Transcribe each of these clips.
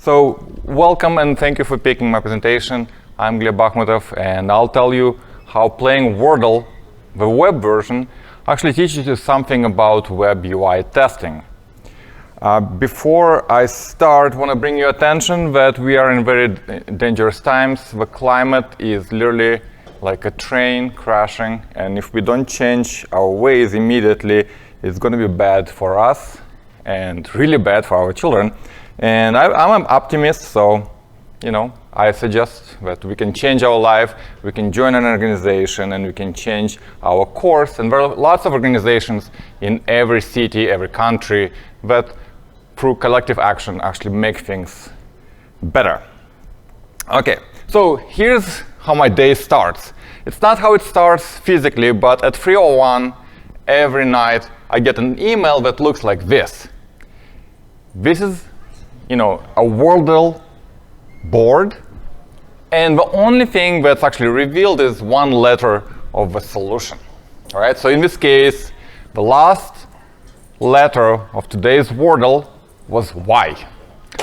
So welcome and thank you for picking my presentation. I'm Gleb Bahmutov, and I'll tell you how playing Wordle, the web version, actually teaches you something about web UI testing. Before I start, I want to bring your attention that we are in very dangerous times. The climate is literally like a train crashing, and if we don't change our ways immediately, it's going to be bad for us and really bad for our children. And I'm an optimist, so I suggest that we can change our life, we can join an organization, and we can change our course. And there are lots of organizations in every city, every country that through collective action actually make things better. Okay, so here's how my day starts. It's not how it starts physically, but at 3:01 every night I get an email that looks like this. This is a Wordle board, and the only thing that's actually revealed is one letter of the solution. All right, so in this case, the last letter of today's Wordle was Y.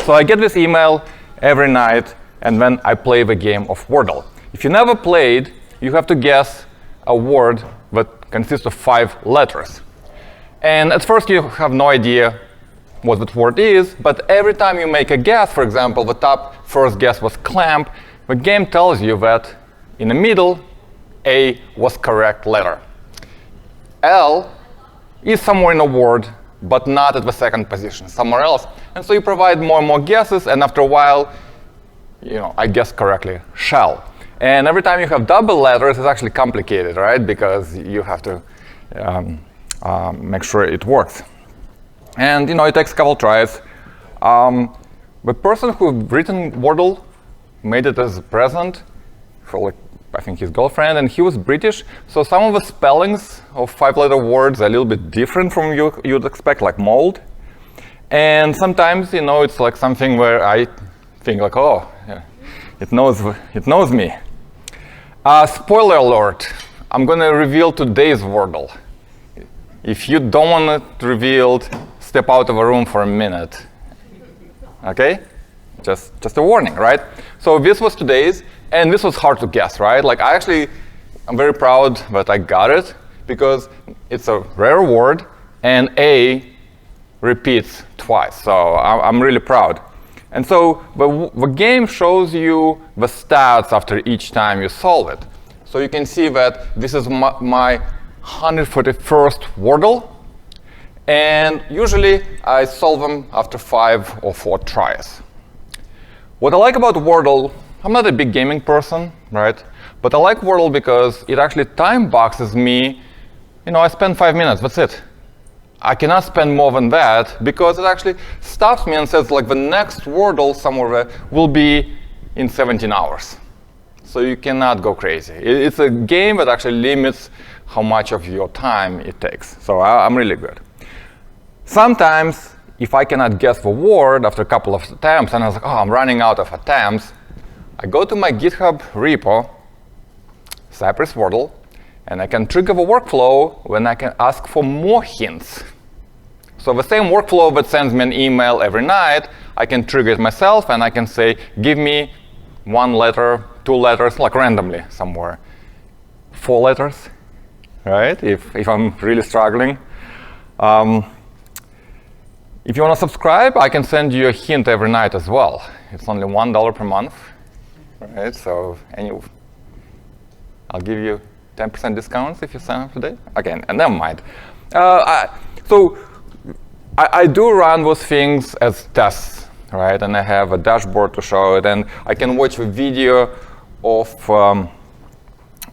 So I get this email every night, and then I play the game of Wordle. If you never played, you have to guess a word that consists of 5 letters. And at first, you have no idea what that word is, but every time you make a guess, for example, the top first guess was clamp, the game tells you that in the middle, A was correct letter. L is somewhere in a word, but not at the second position, somewhere else. And so you provide more and more guesses, and after a while, I guessed correctly, shall. And every time you have double letters, it's actually complicated, right? Because you have to make sure it works. And it takes a couple tries. The person who written Wordle made it as a present for, I think, his girlfriend, and he was British. So some of the spellings of 5-letter words are a little bit different from you'd expect, like mold. And sometimes, it's like something where I think like, oh, yeah, it knows me. Spoiler alert, I'm going to reveal today's Wordle. If you don't want it revealed, step out of a room for a minute. Okay? Just a warning, right? So this was today's, and this was hard to guess, right? Like I'm very proud that I got it, because it's a rare word, and A repeats twice. So I'm really proud. And so the game shows you the stats after each time you solve it. So you can see that this is my 141st Wordle, and usually I solve them after 5 or 4 tries. What I like about Wordle, I'm not a big gaming person, right? But I like Wordle because it actually time boxes me. I spend 5 minutes, that's it. I cannot spend more than that, because it actually stops me and says, like, the next Wordle somewhere will be in 17 hours. So you cannot go crazy. It's a game that actually limits how much of your time it takes. So I'm really good. Sometimes, if I cannot guess the word after a couple of attempts, and I was like, oh, I'm running out of attempts, I go to my GitHub repo, Cypress Wordle, and I can trigger the workflow when I can ask for more hints. So the same workflow that sends me an email every night, I can trigger it myself, and I can say, give me 1 letter, 2 letters, like randomly somewhere. 4 letters, right? If I'm really struggling. If you want to subscribe, I can send you a hint every night as well. It's only $1 per month, right? So I'll give you 10% discounts if you sign up today. Okay, and never mind. So I do run those things as tests, right? And I have a dashboard to show it, and I can watch a video of the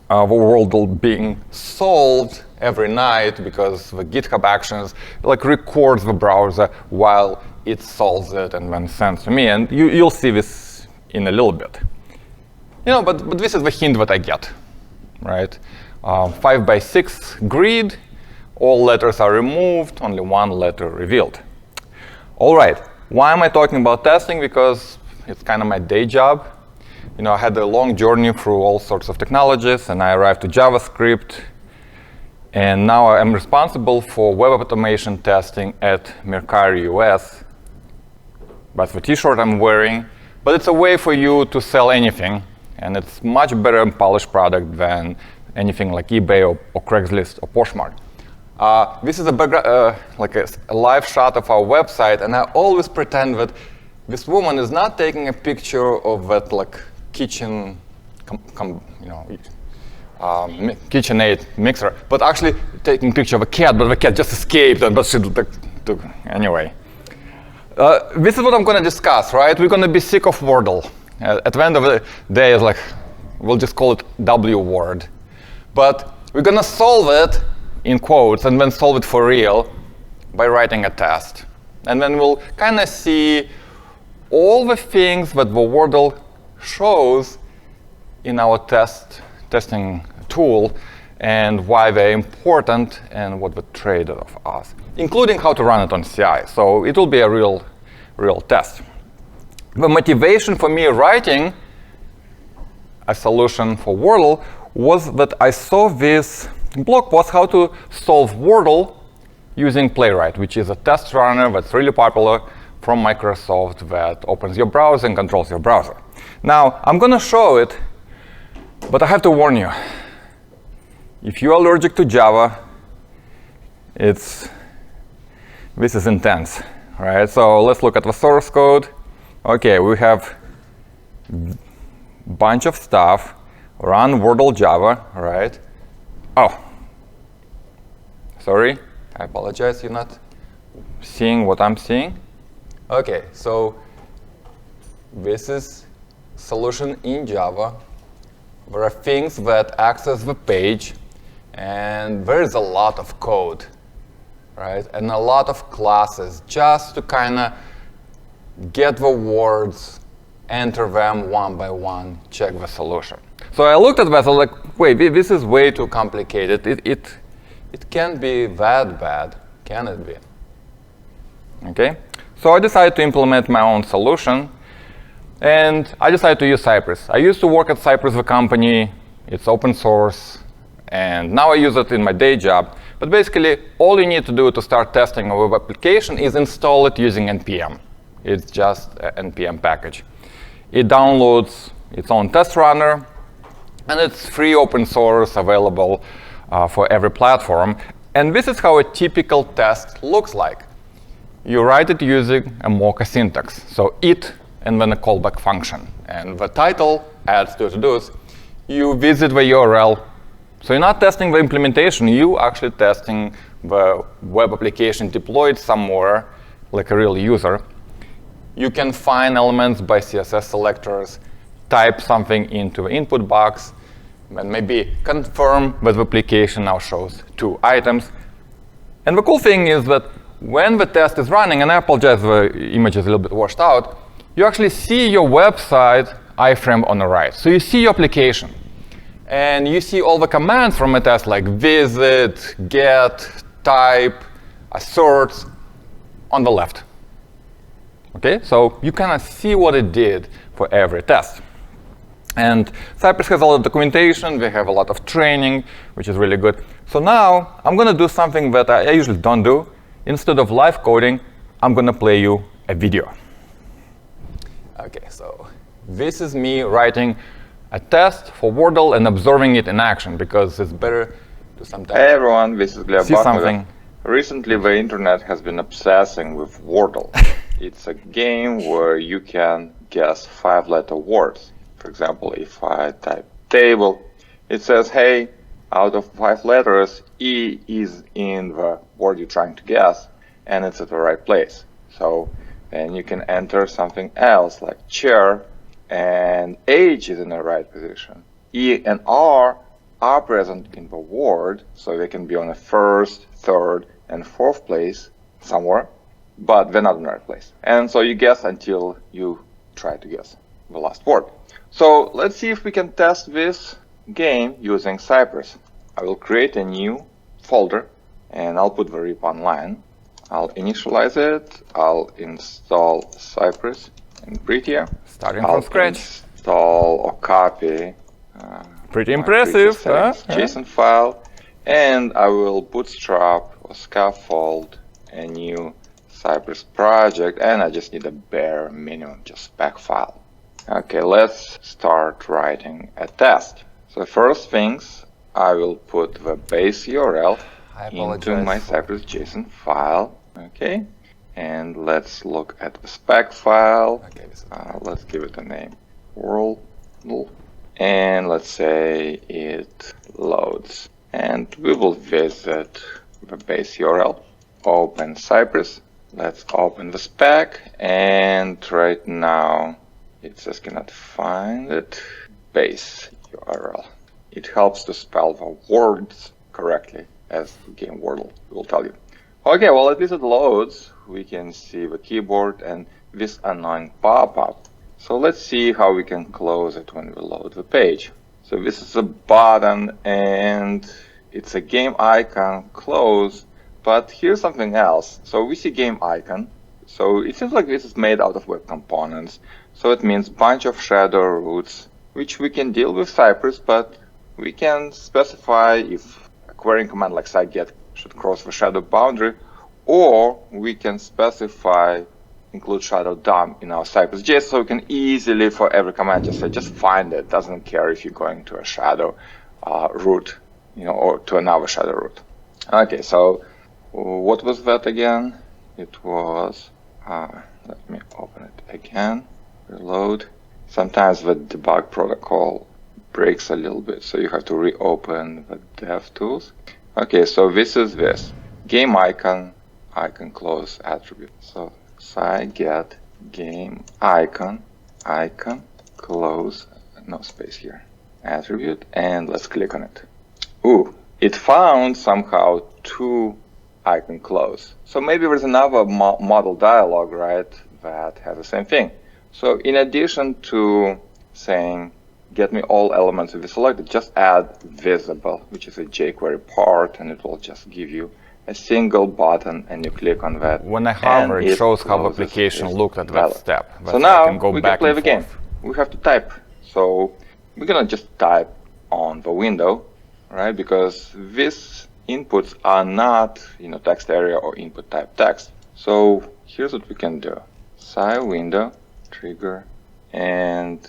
Wordle being solved every night, because the GitHub Actions records the browser while it solves it and then sends to me. And you'll see this in a little bit. But this is the hint that I get, right? 5x6 grid, all letters are removed, only 1 letter revealed. All right, why am I talking about testing? Because it's kind of my day job. I had a long journey through all sorts of technologies, and I arrived to JavaScript. And now I'm responsible for web automation testing at Mercari US, That's the t-shirt I'm wearing. But it's a way for you to sell anything. And it's much better and polished product than anything like eBay or Craigslist or Poshmark. This is like a live shot of our website, and I always pretend that this woman is not taking a picture of that like kitchen, KitchenAid mixer, but actually taking a picture of a cat, but the cat just escaped, and but she took anyway. This is what I'm going to discuss, right? We're going to be sick of Wordle. At the end of the day, it's like we'll just call it W word, but we're going to solve it in quotes and then solve it for real by writing a test. And then we'll kind of see all the things that the Wordle shows in our testing tool and why they're important and what the trade-off is, including how to run it on CI. So it will be a real test. The motivation for me writing a solution for Wordle was that I saw this blog post how to solve Wordle using Playwright, which is a test runner that's really popular from Microsoft that opens your browser and controls your browser. Now, I'm going to show it, but I have to warn you. If you're allergic to Java, this is intense, right? So let's look at the source code. OK, we have a bunch of stuff. Run Wordle Java, right? Oh, sorry. I apologize. You're not seeing what I'm seeing. OK, so this is solution in Java. There are things that access the page, and there is a lot of code, right? And a lot of classes just to kind of get the words, enter them one by one, check the solution. So I looked at that, I was like, wait, this is way too complicated. It can't be that bad, can it be? OK, so I decided to implement my own solution. And I decided to use Cypress. I used to work at Cypress, the company. It's open source. And now I use it in my day job. But basically, all you need to do to start testing a web application is install it using NPM. It's just an NPM package. It downloads its own test runner. And it's free open source, available for every platform. And this is how a typical test looks like. You write it using a Mocha syntax. So it and then a callback function. And the title adds to to-dos. You visit the URL. So you're not testing the implementation. You're actually testing the web application deployed somewhere, like a real user. You can find elements by CSS selectors, type something into the input box, and maybe confirm that the application now shows 2 items. And the cool thing is that when the test is running, and I apologize, the image is a little bit washed out, you actually see your website iframe on the right. So you see your application. And you see all the commands from a test, like visit, get, type, assert, on the left. OK, so you kind of see what it did for every test. And Cypress has a lot of documentation. They have a lot of training, which is really good. So now I'm going to do something that I usually don't do. Instead of live coding, I'm going to play you a video. OK, so this is me writing a test for Wordle and observing it in action, because it's better to sometimes Hey everyone, this is Gleb see Bahmutov. something. Recently, the internet has been obsessing with Wordle. It's a game where you can guess 5-letter words. For example, if I type table, it says, hey, out of 5 letters, E is in the word you're trying to guess, and it's at the right place. So then you can enter something else, like chair, and H is in the right position. E and R are present in the word, so they can be on the 1st, 3rd, and 4th place somewhere, but they're not in the right place. And so you guess until you try to guess the last word. So let's see if we can test this game using Cypress. I will create a new folder, and I'll put the rep online. I'll initialize it. I'll install Cypress in Prettier. Starting from scratch. Install or copy. Pretty impressive. JSON file. And I will bootstrap or scaffold a new Cypress project, and I just need a bare minimum, just spec file. Okay, let's start writing a test. So first things, I will put the base URL into my Cypress JSON file. Okay, and let's look at the spec file. Okay, let's give it a name, Wordle, and let's say it loads. And we will visit the base URL, open Cypress. Let's open the spec, and right now it says cannot find it. Base URL. It helps to spell the words correctly, as the game Wordle will tell you. Okay, well, at least it loads. We can see the keyboard and this annoying pop-up. So let's see how we can close it when we load the page. So this is a button, and it's a game icon, close. But here's something else. So we see game icon. So it seems like this is made out of web components. So it means bunch of shadow roots, which we can deal with Cypress, but we can specify if a querying command like scikget should cross the shadow boundary, or we can specify include shadow DOM in our Cypress JS, so we can easily, for every command, just say, just find it. Doesn't care if you're going to a shadow root, or to another shadow root. Okay, so what was that again? It was, let me open it again, reload. Sometimes the debug protocol breaks a little bit, so you have to reopen the dev tools. Okay, so this is this game icon close attribute. So scikget game icon close, no space here, attribute, and let's click on it. Ooh, it found somehow two icon close. So maybe there's another model dialog, right, that has the same thing. So in addition to saying get me all elements of the selected, just add visible, which is a jQuery part, and it will just give you a single button, and you click on that. When I hover, it shows how the application looked at that step. So now we can play the game. We have to type. So we're gonna just type on the window, right? Because these inputs are not, text area or input type text. So here's what we can do: sci window, trigger, and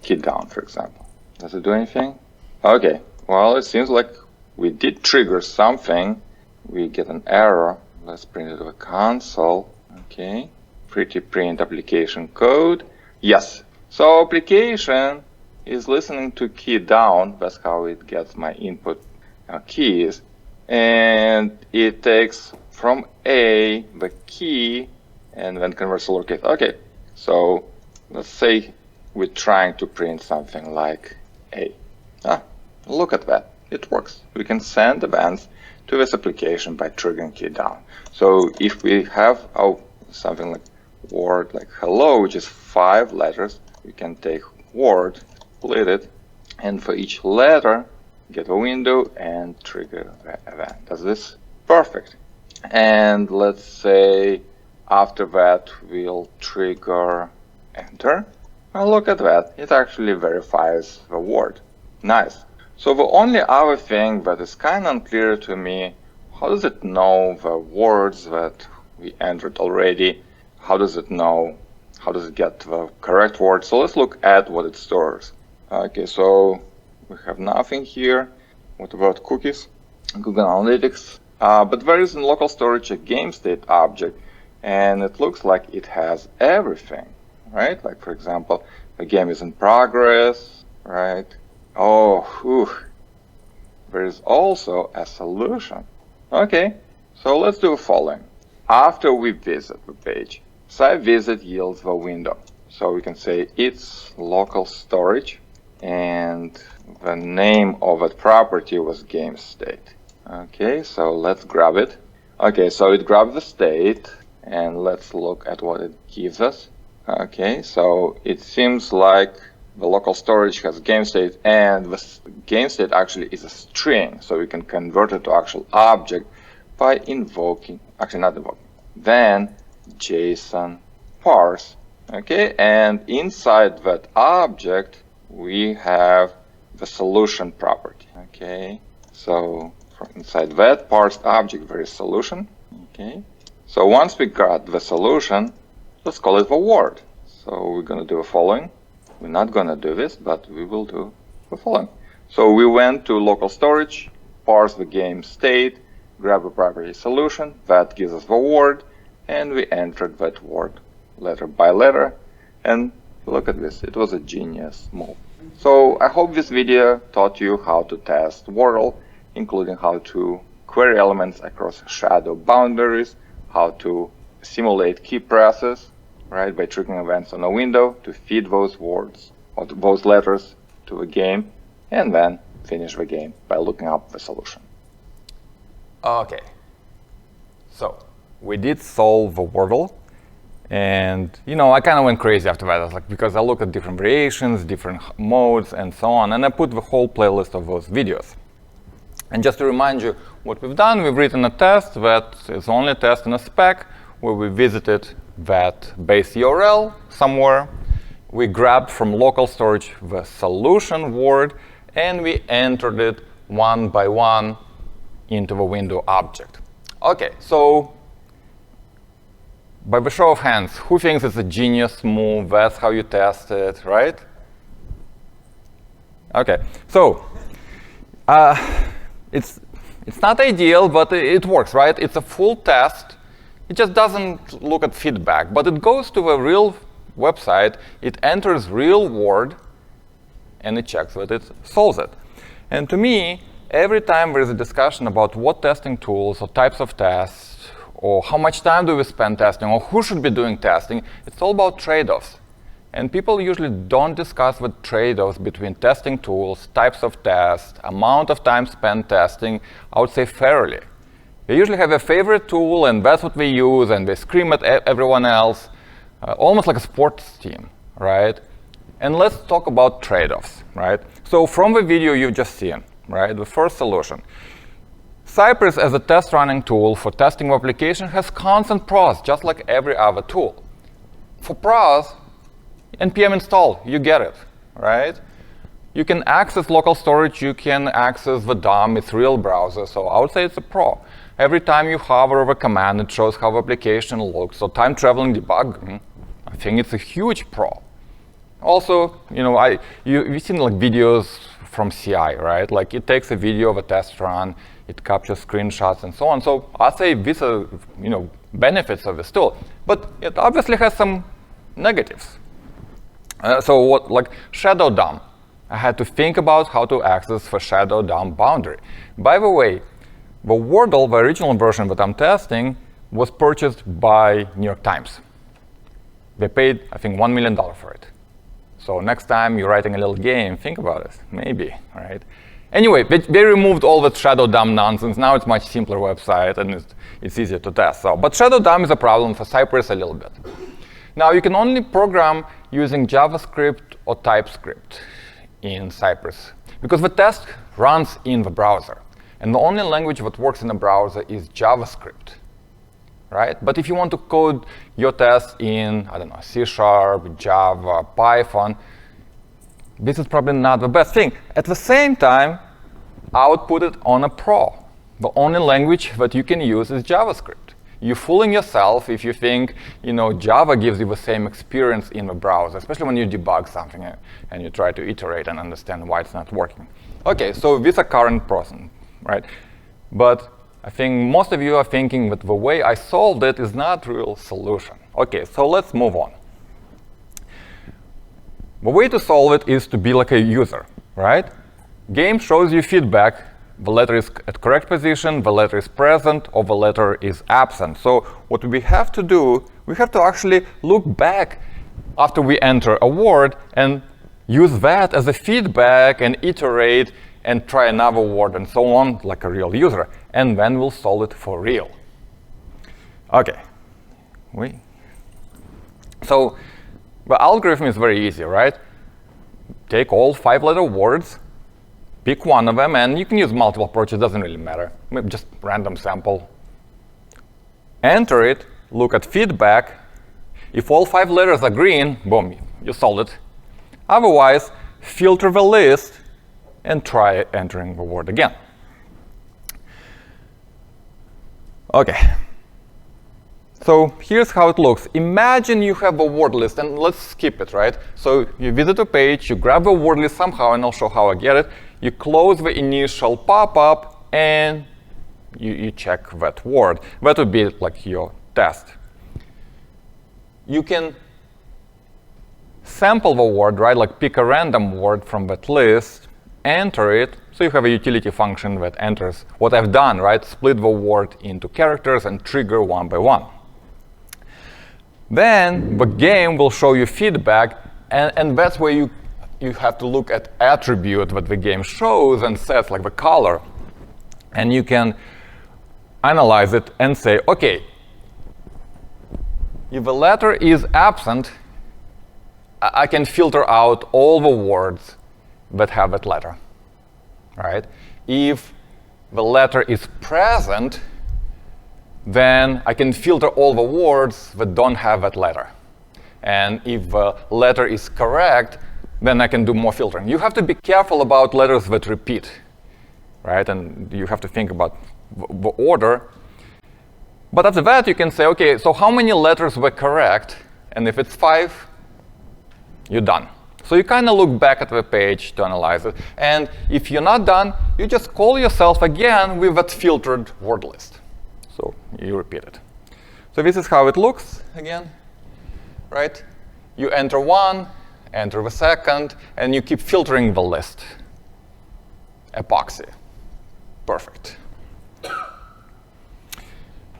key down, for example. Does it do anything? Okay. Well, it seems like we did trigger something. We get an error. Let's print it to the console. Okay. Pretty print application code. Yes. So application is listening to key down. That's how it gets my input keys. And it takes from A the key and then converts to lowercase. Okay. So let's say we're trying to print something like A. Look at that. It works. We can send events to this application by triggering key down. So if we have something like word like hello, which is 5 letters, we can take word, split it, and for each letter, get a window and trigger the event. That's this. Perfect. And let's say after that, we'll trigger enter. Well, look at that. It actually verifies the word. Nice. So the only other thing that is kind of unclear to me, how does it know the words that we entered already? How does it know? How does it get the correct word? So let's look at what it stores. Okay, so we have nothing here. What about cookies? Google Analytics. But there is in local storage a game state object, and it looks like it has everything, right? Like, for example, the game is in progress, right? Oh, whew. There is also a solution. Okay, so let's do the following. After we visit the page, visit yields the window. So we can say it's local storage, and the name of that property was game state. Okay, so let's grab it. Okay, so it grabbed the state, and let's look at what it gives us. Okay, so it seems like the local storage has game state, and the game state actually is a string, so we can convert it to actual object by invoking, actually not invoking, then JSON parse. Okay, and inside that object we have the solution property. Okay, so from inside that parsed object there is solution. Okay, So once we got the solution, let's call it the word. So we're going to do the following. We're not going to do this, but we will do the following. So we went to local storage, parse the game state, grab a property solution, that gives us the word, and we entered that word letter by letter. And look at this, it was a genius move. So I hope this video taught you how to test Wordle, including how to query elements across shadow boundaries, how to simulate key presses, right, by triggering events on a window to feed those words or those letters to a game, and then finish the game by looking up the solution. Okay, so we did solve the Wordle, and I kind of went crazy after that. I was like, because I looked at different variations, different modes, and so on, and I put the whole playlist of those videos. And just to remind you what we've done, we've written a test that is only a test in a spec where we visited that base URL somewhere. We grabbed from local storage the solution word, and we entered it one by one into the window object. OK, so by the show of hands, who thinks it's a genius move? That's how you test it, right? OK, so it's not ideal, but it works, right? It's a full test. It just doesn't look at feedback, but it goes to a real website, it enters real word, and it checks that it solves it. And to me, every time there is a discussion about what testing tools or types of tests, or how much time do we spend testing, or who should be doing testing, it's all about trade-offs. And people usually don't discuss the trade-offs between testing tools, types of tests, amount of time spent testing, I would say fairly. They usually have a favorite tool, and that's what they use, and they scream at everyone else, almost like a sports team, right? And let's talk about trade-offs, right? So from the video you've just seen, right, the first solution, Cypress as a test running tool for testing the application has constant pros, just like every other tool. For pros, npm install, you get it, right? You can access local storage, you can access the DOM, it's real browser, so I would say it's a pro. Every time you hover over a command, it shows how the application looks. So time traveling debugging, I think it's a huge pro. Also, you've seen like videos from CI, right? Like it takes a video of a test run, it captures screenshots and so on. So I'd say these are benefits of this tool, but it obviously has some negatives. So what, like shadow DOM, I had to think about how to access the shadow DOM boundary. By the way, the Wordle, the original version that I'm testing, was purchased by New York Times. They paid, I think, $1 million for it. So next time you're writing a little game, think about it, maybe, right? Anyway, they removed all that shadow DOM nonsense. Now it's a much simpler website, and it's easier to test. But shadow DOM is a problem for Cypress a little bit. Now, you can only program using JavaScript or TypeScript in Cypress, because the test runs in the browser. And the only language that works in the browser is JavaScript, right? But if you want to code your test in, I don't know, C#, Java, Python, this is probably not the best thing. At the same time, I would put it on a pro. The only language that you can use is JavaScript. You're fooling yourself if you think Java gives you the same experience in the browser, especially when you debug something and you try to iterate and understand why it's not working. OK, so these are current pros, right? But I think most of you are thinking that the way I solved it is not a real solution. OK, so let's move on. The way to solve it is to be like a user, right? Game shows you feedback. The letter is at correct position, the letter is present, or the letter is absent. So what we have to do, we have to actually look back after we enter a word and use that as a feedback and iterate and try another word and so on, like a real user. And then we'll solve it for real. OK. So the algorithm is very easy, right? Take all 5-letter words, pick one of them, and you can use multiple approaches, doesn't really matter. Maybe just random sample. Enter it, look at feedback. If all 5 letters are green, boom, you solved it. Otherwise, filter the list and try entering the word again. OK. So here's how it looks. Imagine you have a word list, and let's skip it, right? So you visit a page, you grab a word list somehow, and I'll show how I get it. You close the initial pop-up, and you check that word. That would be like your test. You can sample the word, right? Like pick a random word from that list, enter it. So you have a utility function that enters what I've done, right? Split the word into characters and trigger one by one. Then the game will show you feedback, and that's where you have to look at attribute that the game shows and sets, like the color. And you can analyze it and say, OK, if the letter is absent, I can filter out all the words that have that letter, right? If the letter is present, then I can filter all the words that don't have that letter. And if the letter is correct, then I can do more filtering. You have to be careful about letters that repeat, right? And you have to think about the order. But after that, you can say, OK, so how many letters were correct? And if it's 5, you're done. So you kind of look back at the page to analyze it. And if you're not done, you just call yourself again with that filtered word list. So you repeat it. So this is how it looks again, right? You enter one, enter the second, and you keep filtering the list. Epoxy. Perfect.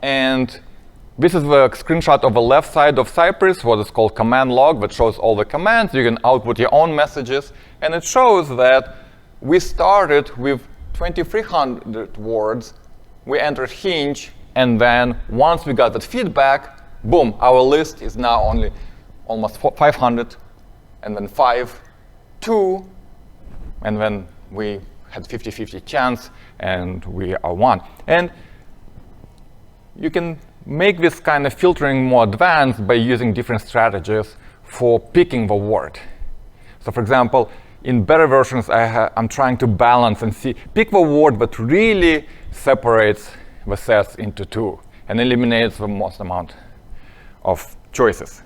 And this is the screenshot of the left side of Cypress, what is called command log, that shows all the commands. You can output your own messages. And it shows that we started with 2,300 words. We entered Hinge. And then once we got that feedback, boom, our list is now only almost 500, and then 5, 2, and then we had 50-50 chance, and we are 1. And you can make this kind of filtering more advanced by using different strategies for picking the word. So for example, in better versions, I'm trying to balance and pick the word that really separates the sets into 2 and eliminates the most amount of choices.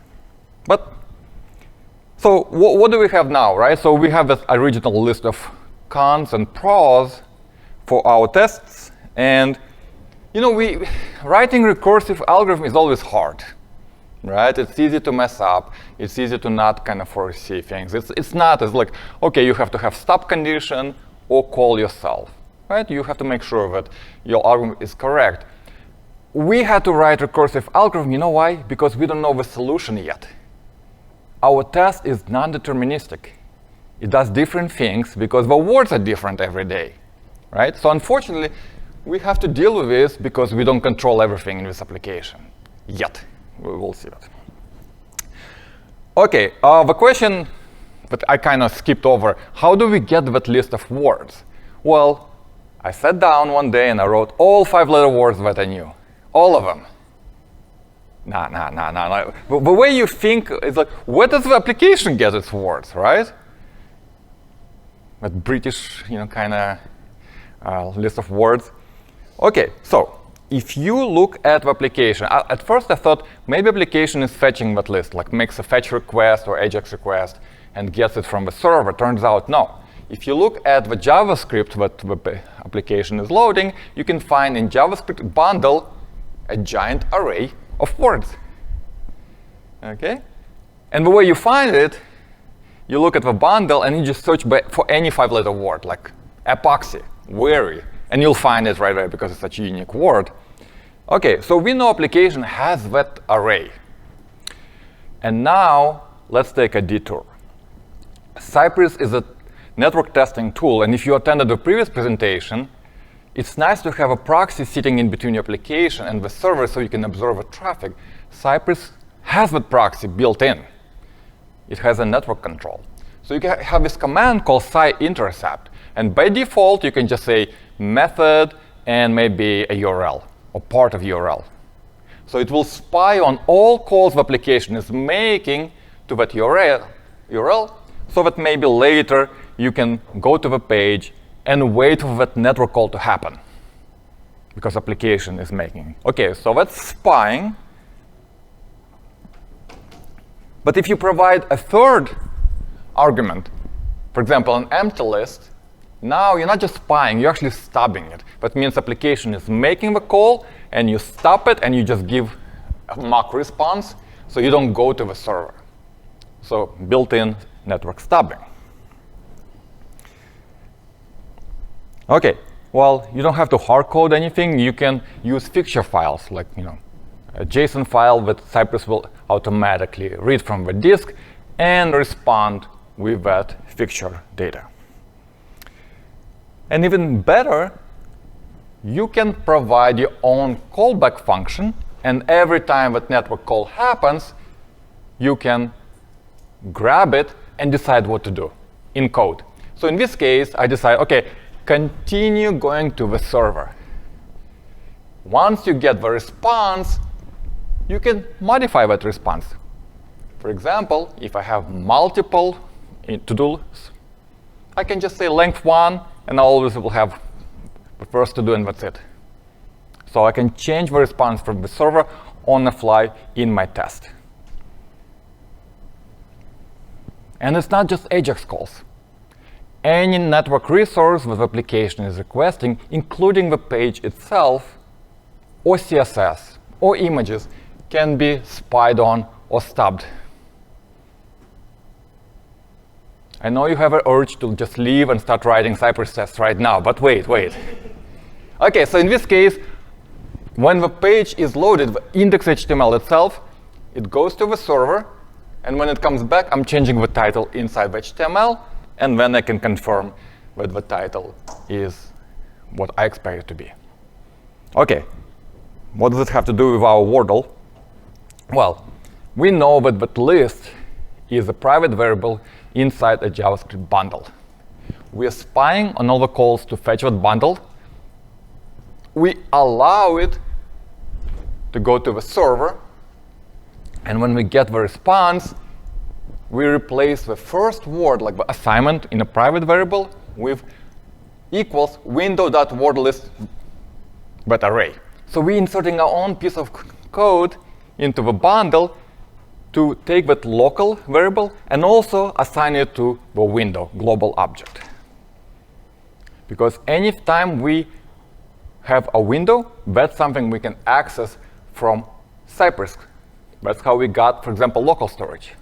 But so what do we have now, right? So we have this original list of cons and pros for our tests. And writing recursive algorithm is always hard, right? It's easy to mess up. It's easy to not kind of foresee things. It's not as like, OK, you have to have stop condition or call yourself. Right? You have to make sure that your algorithm is correct. We had to write recursive algorithm. You know why? Because we don't know the solution yet. Our test is non-deterministic. It does different things because the words are different every day. Right? So unfortunately, we have to deal with this because we don't control everything in this application yet. We will see that. OK, the question that I kind of skipped over, how do we get that list of words? Well, I sat down one day and I wrote all 5-letter words that I knew. All of them. Nah. The way you think is like, where does the application get its words, right? That British, kind of list of words. OK, so if you look at the application, at first I thought maybe application is fetching that list, like makes a fetch request or AJAX request and gets it from the server. Turns out, no. If you look at the JavaScript that the application is loading, you can find in JavaScript bundle a giant array of words. OK? And the way you find it, you look at the bundle and you just search for any 5-letter word, like epoxy, weary, and you'll find it right away because it's such a unique word. OK, so we know application has that array. And now let's take a detour. Cypress is a network testing tool, and if you attended the previous presentation, it's nice to have a proxy sitting in between your application and the server so you can observe the traffic. Cypress has that proxy built in. It has a network control. So you can have this command called cyintercept, and by default, you can just say method and maybe a URL or part of URL. So it will spy on all calls the application is making to that URL so that maybe later you can go to the page and wait for that network call to happen because application is making. OK, so that's spying. But if you provide a third argument, for example, an empty list, now you're not just spying, you're actually stubbing it. That means application is making the call, and you stop it, and you just give a mock response, so you don't go to the server. So built-in network stubbing. OK, well, you don't have to hard code anything. You can use fixture files, like a JSON file that Cypress will automatically read from the disk and respond with that fixture data. And even better, you can provide your own callback function, and every time that network call happens, you can grab it and decide what to do in code. So in this case, I decide, OK, continue going to the server. Once you get the response, you can modify that response. For example, if I have multiple to-dos, I can just say length 1, and I always will have the first to-do, and that's it. So I can change the response from the server on the fly in my test. And it's not just AJAX calls. Any network resource that the application is requesting, including the page itself, or CSS, or images, can be spied on or stubbed. I know you have an urge to just leave and start writing Cypress tests right now, but wait. OK, so in this case, when the page is loaded, the index.html itself, it goes to the server. And when it comes back, I'm changing the title inside the HTML. And then I can confirm that the title is what I expect it to be. OK, what does it have to do with our Wordle? Well, we know that that list is a private variable inside a JavaScript bundle. We are spying on all the calls to fetch that bundle. We allow it to go to the server. And when we get the response, we replace the first word, like the assignment in a private variable, with equals window.wordList but array. So we're inserting our own piece of code into the bundle to take that local variable and also assign it to the window global object. Because any time we have a window, that's something we can access from Cypress. That's how we got, for example, local storage.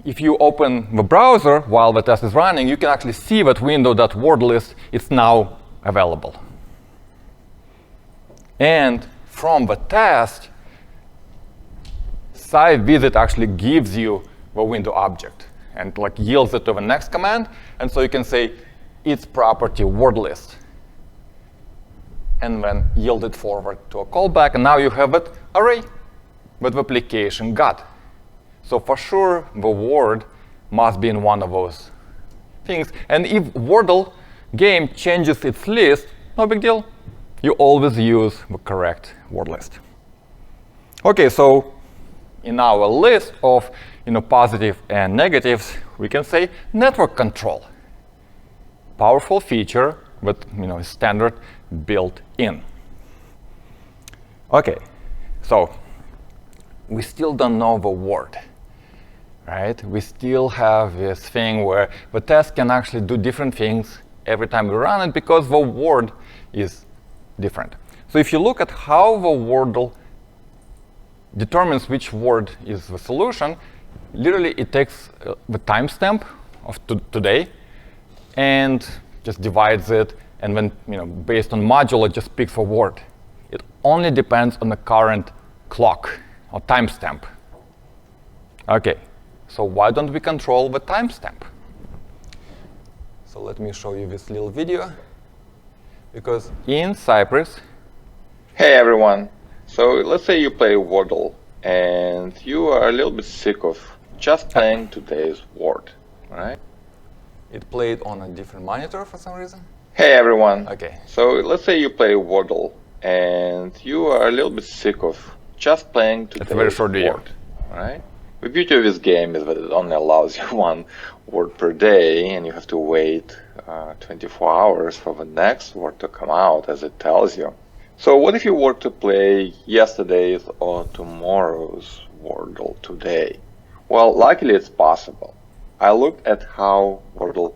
If you open the browser while the test is running, you can actually see that window.wordList is now available. And from the test, site-visit actually gives you the window object and yields it to the next command. And so you can say its property wordList, and then yield it forward to a callback. And now you have an array that the application got. So for sure, the word must be in one of those things. And if Wordle game changes its list, no big deal. You always use the correct word list. OK, so in our list of positive and negatives, we can say network control. Powerful feature, but standard built in. OK, so we still don't know the word. Right? We still have this thing where the test can actually do different things every time we run it because the word is different. So if you look at how the Wordle determines which word is the solution, literally it takes the timestamp of today and just divides it, and then based on module, it just picks a word. It only depends on the current clock or timestamp. OK. So why don't we control the timestamp? So let me show you this little video. Because in Cypress, hey everyone. So let's say you play Wordle and you are a little bit sick of just playing today's word, right? It played on a different monitor for some reason. Hey everyone. OK. So let's say you play Wordle and you are a little bit sick of just playing today's It's a very short video. word, right? The beauty of this game is that it only allows you one word per day, and you have to wait 24 hours for the next word to come out as it tells you. So what if you were to play yesterday's or tomorrow's Wordle today? Well, luckily it's possible. I looked at how Wordle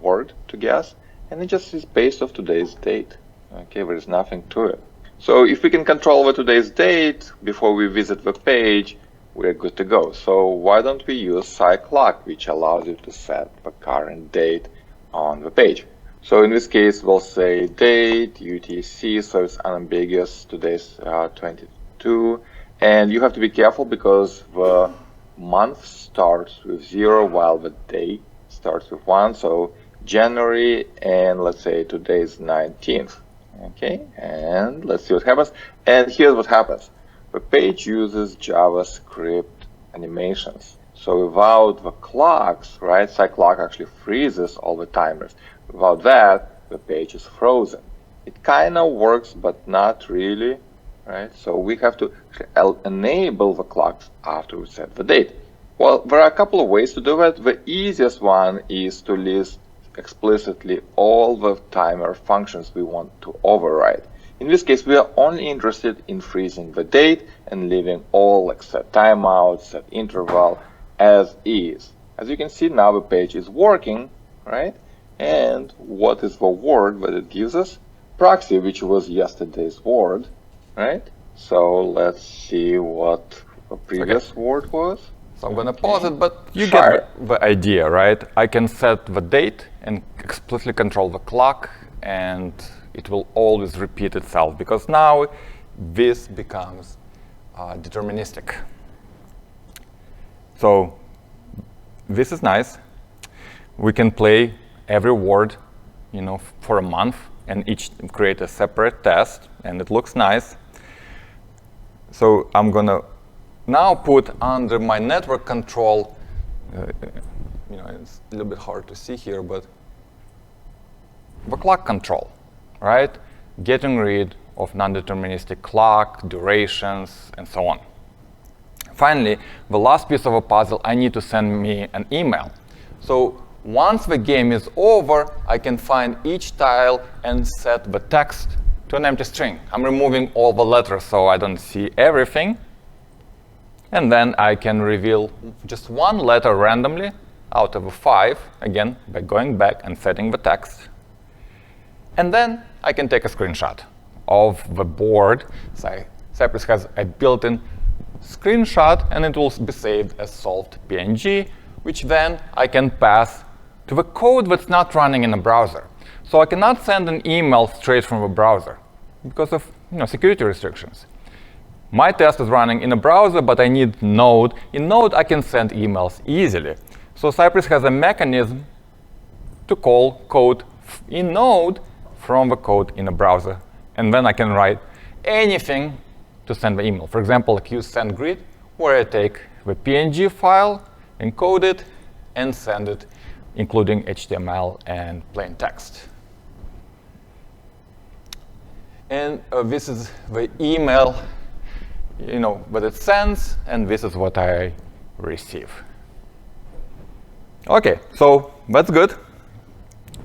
worked to guess, and it just is based off today's date. Okay, there is nothing to it. So if we can control the today's date before we visit the page, we're good to go. So why don't we use cyclock, which allows you to set the current date on the page. So in this case, we'll say date, UTC, so it's unambiguous, today's 22. And you have to be careful because the month starts with 0 while the day starts with 1. So January, and let's say today's 19th. Okay, and let's see what happens. And here's what happens. The page uses JavaScript animations. So without the clocks, right, cyclock actually freezes all the timers. Without that, the page is frozen. It kind of works, but not really, right? So we have to enable the clocks after we set the date. Well, there are a couple of ways to do that. The easiest one is to list explicitly all the timer functions we want to override. In this case, we are only interested in freezing the date and leaving all like set timeout, set interval as is. As you can see now, the page is working, right? And what is the word that it gives us? Proxy, which was yesterday's word, right? So let's see what the previous word was. So I'm going to pause it, but you get the idea, right? I can set the date and explicitly control the clock, and it will always repeat itself, because now this becomes deterministic. So this is nice. We can play every word, for a month, and each create a separate test, and it looks nice. So I'm going to now put under my network control, it's a little bit hard to see here, but the clock control, right? Getting rid of non-deterministic clock, durations, and so on. Finally, the last piece of a puzzle, I need to send me an email. So once the game is over, I can find each tile and set the text to an empty string. I'm removing all the letters so I don't see everything. And then I can reveal just one letter randomly out of 5, again, by going back and setting the text. And then I can take a screenshot of the board. So Cypress has a built-in screenshot, and it will be saved as solved PNG, which then I can pass to the code that's not running in a browser. So I cannot send an email straight from the browser because of security restrictions. My test is running in a browser, but I need Node. In Node, I can send emails easily. So Cypress has a mechanism to call code in Node from the code in a browser. And then I can write anything to send the email. For example, like use sendGrid, where I take the PNG file, encode it, and send it, including HTML and plain text. And this is the email that it sends, and this is what I receive. OK, so that's good.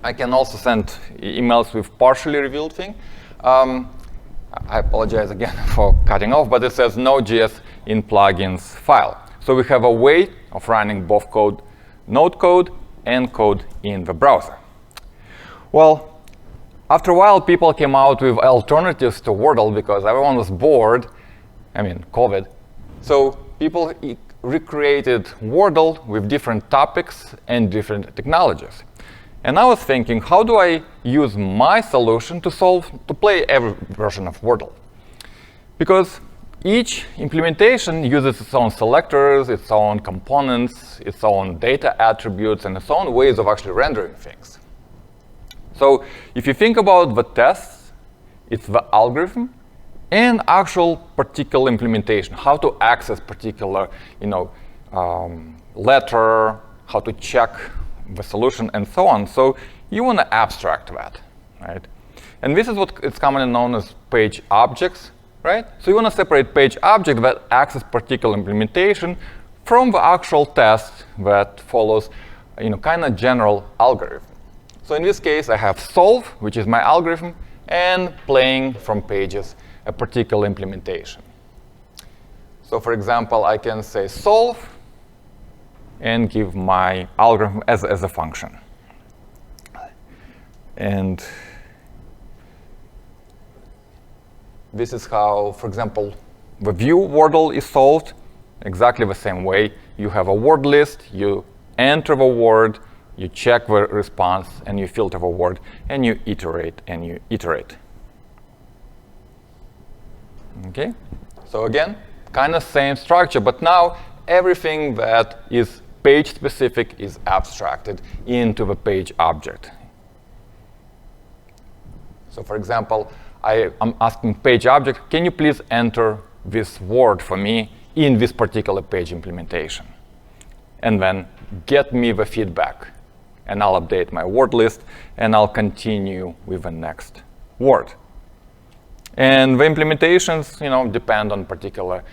I can also send emails with partially revealed thing. I apologize again for cutting off, but it says Node.js in plugins file. So we have a way of running both Node code and code in the browser. Well, after a while, people came out with alternatives to Wordle because everyone was bored. COVID. So people recreated Wordle with different topics and different technologies. And I was thinking, how do I use my solution to play every version of Wordle? Because each implementation uses its own selectors, its own components, its own data attributes, and its own ways of actually rendering things. So if you think about the tests, it's the algorithm and actual particular implementation, how to access particular letter, how to check the solution, and so on. So you want to abstract that, right? And this is what is commonly known as page objects, right? So you want to separate page object that access particular implementation from the actual test that follows, kind of general algorithm. So in this case, I have solve, which is my algorithm, and playing from pages a particular implementation. So for example, I can say solve and give my algorithm as a function. And this is how, for example, the view Wordle is solved exactly the same way. You have a word list, you enter the word, you check the response, and you filter the word, and you iterate, and you iterate. Okay? So again, kind of same structure, but now everything that is page-specific is abstracted into the page object. So for example, I'm asking page object, can you please enter this word for me in this particular page implementation? And then get me the feedback. And I'll update my word list, and I'll continue with the next word. And the implementations, depend on particular,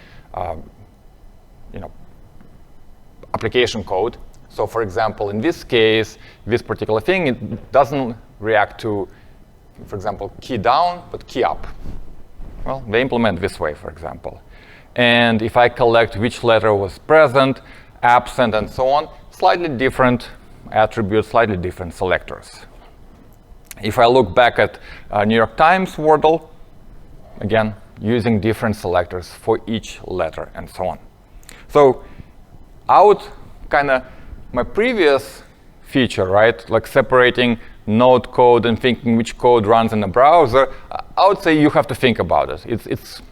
application code. So for example, in this case, this particular thing, it doesn't react to, for example, key down, but key up. Well, they implement this way, for example. And if I collect which letter was present, absent, and so on, slightly different attributes, slightly different selectors. If I look back at New York Times Wordle, again, using different selectors for each letter and so on. So my previous feature, right, like separating node code and thinking which code runs in the browser, I would say you have to think about it. It's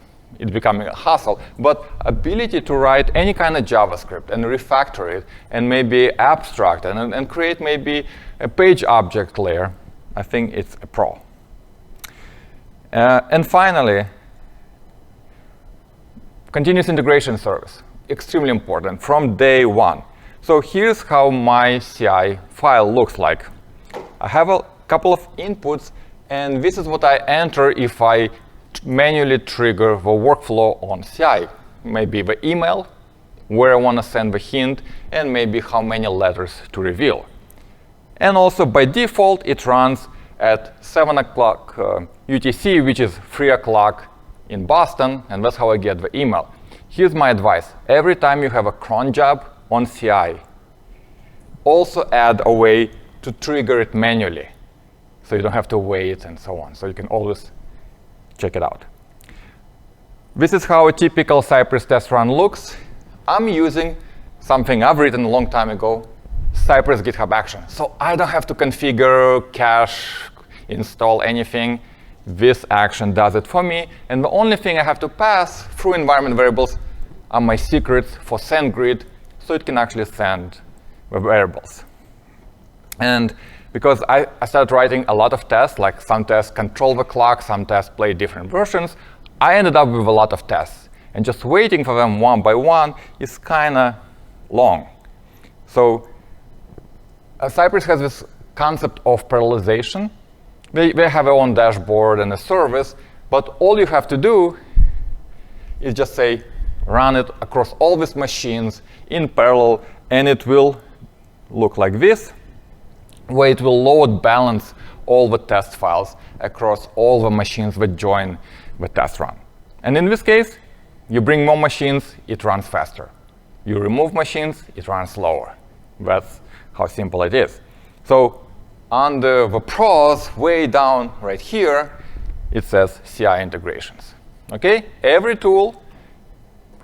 becoming a hassle. But ability to write any kind of JavaScript and refactor it and maybe abstract and create maybe a page object layer, I think it's a pro. And finally, continuous integration service, extremely important from day one. So here's how my CI file looks like. I have a couple of inputs, and this is what I enter if I manually trigger the workflow on CI. Maybe the email, where I want to send the hint, and maybe how many letters to reveal. And also, by default, it runs at 7 o'clock UTC, which is 3 o'clock in Boston, and that's how I get the email. Here's my advice. Every time you have a cron job on CI, also add a way to trigger it manually, so you don't have to wait and so on. So you can always check it out. This is how a typical Cypress test run looks. I'm using something I've written a long time ago, Cypress GitHub Action. So I don't have to configure, cache, install anything. This action does it for me. And the only thing I have to pass through environment variables are my secrets for SendGrid, so it can actually send the variables. And because I started writing a lot of tests, like some tests control the clock, some tests play different versions, I ended up with a lot of tests. And just waiting for them one by one is kind of long. So Cypress has this concept of parallelization. They have their own dashboard and a service, but all you have to do is just say, run it across all these machines in parallel, and it will look like this, where it will load balance all the test files across all the machines that join the test run. And in this case, you bring more machines, it runs faster. You remove machines, it runs slower. That's how simple it is. So under the pros, way down right here, it says CI integrations. Okay? Every tool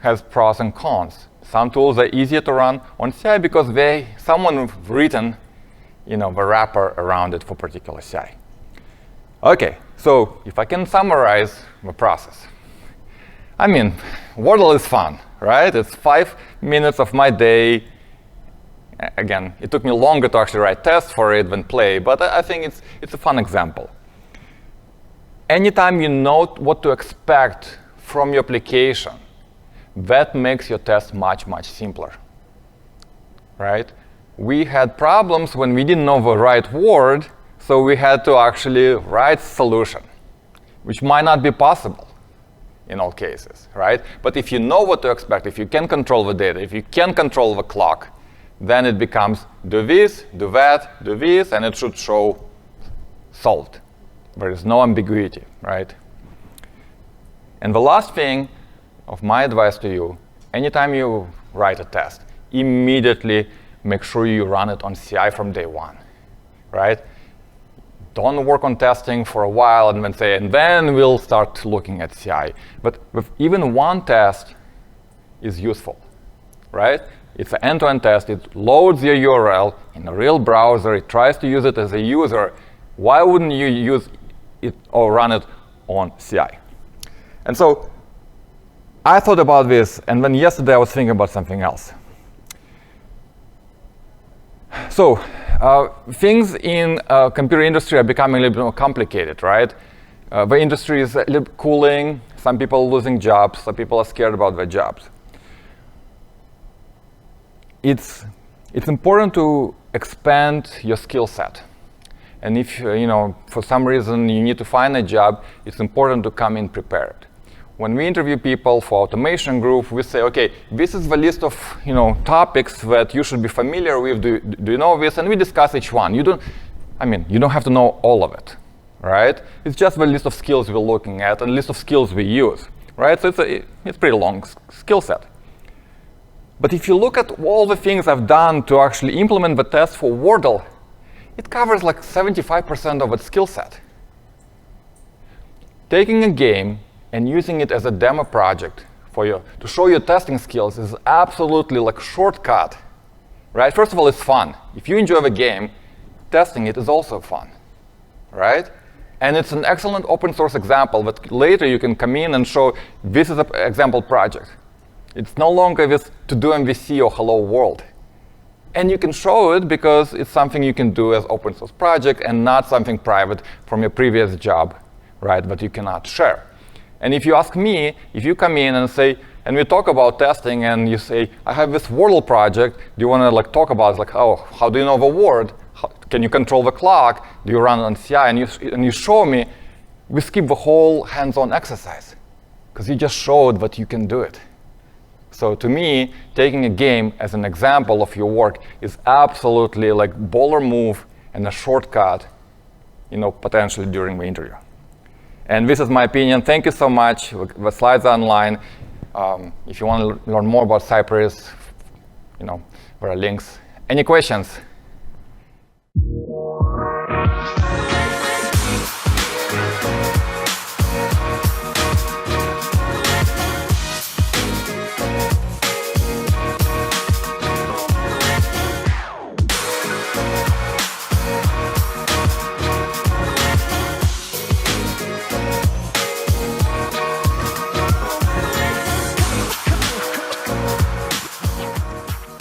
has pros and cons. Some tools are easier to run on CI because someone written the wrapper around it for particular CI. Okay, so if I can summarize the process. I mean, Wordle is fun, right? It's 5 minutes of my day. Again, it took me longer to actually write tests for it than play, but I think it's a fun example. Anytime you know what to expect from your application, that makes your test much, much simpler, right? We had problems when we didn't know the right word, so we had to actually write solution, which might not be possible in all cases, right? But if you know what to expect, if you can control the data, if you can control the clock, then it becomes do this, do that, do this, and it should show solved. there is no ambiguity, right? And the last thing of my advice to you, anytime you write a test, immediately make sure you run it on CI from day one, right? Don't work on testing for a while and then say, and then we'll start looking at CI. But with even one test is useful, right? It's an end-to-end test. It loads your URL in a real browser. It tries to use it as a user. Why wouldn't you use it or run it on CI? And so I thought about this, and then yesterday I was thinking about something else. So things in computer industry are becoming a little bit more complicated, right? The industry is a little bit cooling. Some people are losing jobs. Some people are scared about their jobs. It's important to expand your skill set. And if for some reason you need to find a job, it's important to come in prepared. When we interview people for automation group, we say, okay, this is the list of topics that you should be familiar with. Do you know this? And we discuss each one. You don't have to know all of it, right? It's just the list of skills we're looking at and list of skills we use, right? So it's pretty long skill set. But if you look at all the things I've done to actually implement the test for Wordle, it covers like 75% of its skill set. Taking a game and using it as a demo project to show your testing skills is absolutely like shortcut, right? First of all, it's fun. If you enjoy the game, testing it is also fun, right? And it's an excellent open source example that later you can come in and show this is an example project. It's no longer this to-do MVC or hello world. And you can show it because it's something you can do as open source project and not something private from your previous job, right, that you cannot share. And if you ask me, if you come in and say, and we talk about testing and you say, I have this Wordle project, do you want to talk about it? Oh, how do you know the word? Can you control the clock? Do you run it on CI? And you show me, we skip the whole hands-on exercise because you just showed that you can do it. So to me, taking a game as an example of your work is absolutely like baller move and a shortcut, potentially during the interview. And this is my opinion. Thank you so much. The slides are online. If you want to learn more about Cypress, there are links. Any questions?